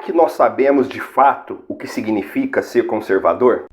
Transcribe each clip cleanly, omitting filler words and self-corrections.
que nós sabemos de fato o que significa ser conservador?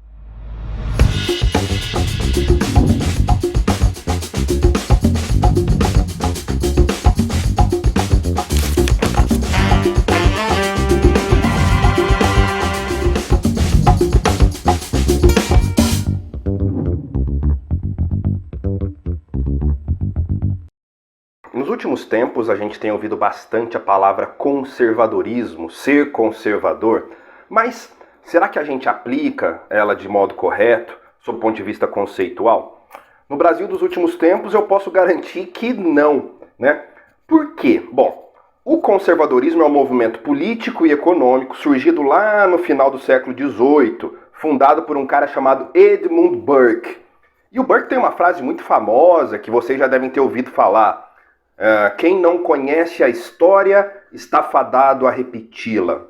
Nos últimos tempos, a gente tem ouvido bastante a palavra conservadorismo, ser conservador, mas será que a gente aplica ela de modo correto, sob o ponto de vista conceitual? No Brasil dos últimos tempos, eu posso garantir que não, né? Por quê? Bom, o conservadorismo é um movimento político e econômico surgido lá no final do século XVIII, fundado por um cara chamado Edmund Burke. E o Burke tem uma frase muito famosa que vocês já devem ter ouvido falar. Quem não conhece a história está fadado a repeti-la.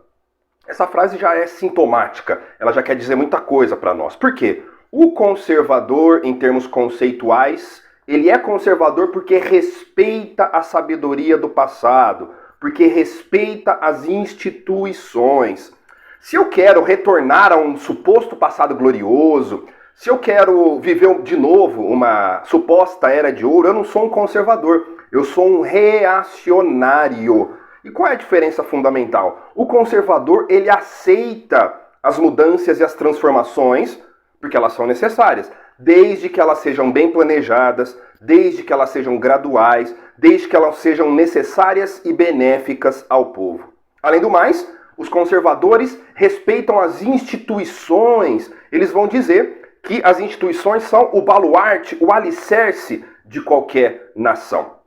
Essa frase já é sintomática, ela já quer dizer muita coisa para nós. Por quê? O conservador, em termos conceituais, ele é conservador porque respeita a sabedoria do passado, porque respeita as instituições. Se eu quero retornar a um suposto passado glorioso, se eu quero viver de novo uma suposta era de ouro, eu não sou um conservador. Eu sou um reacionário. E qual é a diferença fundamental? O conservador, ele aceita as mudanças e as transformações, porque elas são necessárias, desde que elas sejam bem planejadas, desde que elas sejam graduais, desde que elas sejam necessárias e benéficas ao povo. Além do mais, os conservadores respeitam as instituições. Eles vão dizer que as instituições são o baluarte, o alicerce de qualquer nação.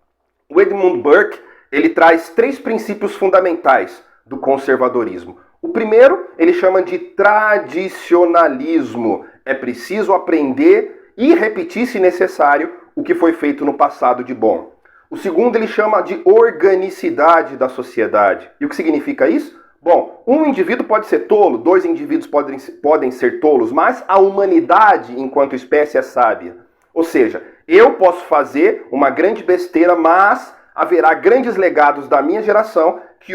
O Edmund Burke, ele traz 3 princípios fundamentais do conservadorismo. O primeiro, ele chama de tradicionalismo. É preciso aprender e repetir, se necessário, o que foi feito no passado de bom. O segundo, ele chama de organicidade da sociedade. E o que significa isso? Bom, um indivíduo pode ser tolo, 2 indivíduos podem ser tolos, mas a humanidade, enquanto espécie, é sábia. Ou seja, eu posso fazer uma grande besteira, mas haverá grandes legados da minha geração que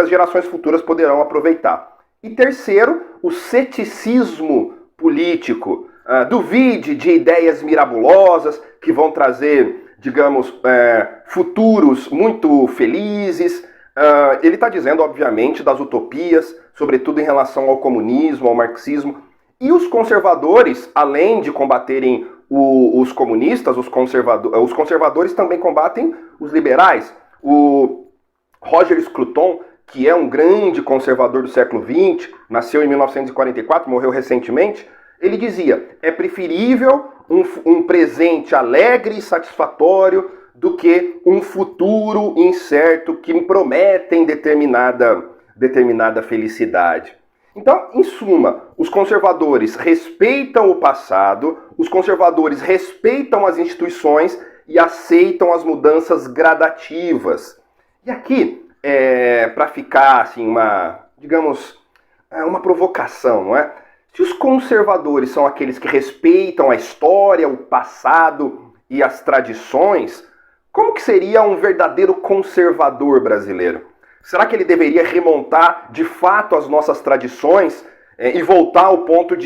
as gerações futuras poderão aproveitar. E terceiro, o ceticismo político. Duvide de ideias mirabolosas que vão trazer, digamos, futuros muito felizes. Ele está dizendo, obviamente, das utopias, sobretudo em relação ao comunismo, ao marxismo. E os conservadores, além de combaterem os comunistas, os conservadores também combatem os liberais. O Roger Scruton, que é um grande conservador do século XX, nasceu em 1944, morreu recentemente, ele dizia, é preferível um presente alegre e satisfatório do que um futuro incerto que prometem determinada felicidade. Então, em suma, os conservadores respeitam o passado, os conservadores respeitam as instituições e aceitam as mudanças gradativas. E aqui, para ficar assim, uma provocação, não é? Se os conservadores são aqueles que respeitam a história, o passado e as tradições, como que seria um verdadeiro conservador brasileiro? Será que ele deveria remontar, de fato, as nossas tradições e voltar ao ponto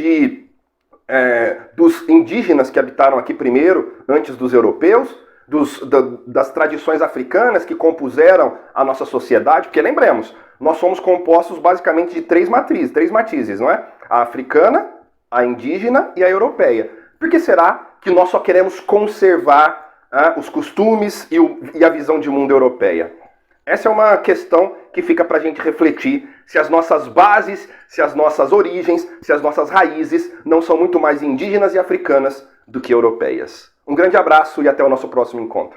dos indígenas que habitaram aqui primeiro, antes dos europeus, das tradições africanas que compuseram a nossa sociedade? Porque lembremos, nós somos compostos basicamente de 3 matizes, não é? A africana, a indígena e a europeia. Por que será que nós só queremos conservar os costumes e a visão de mundo europeia? Essa é uma questão que fica para a gente refletir se as nossas bases, se as nossas origens, se as nossas raízes não são muito mais indígenas e africanas do que europeias. Um grande abraço e até o nosso próximo encontro.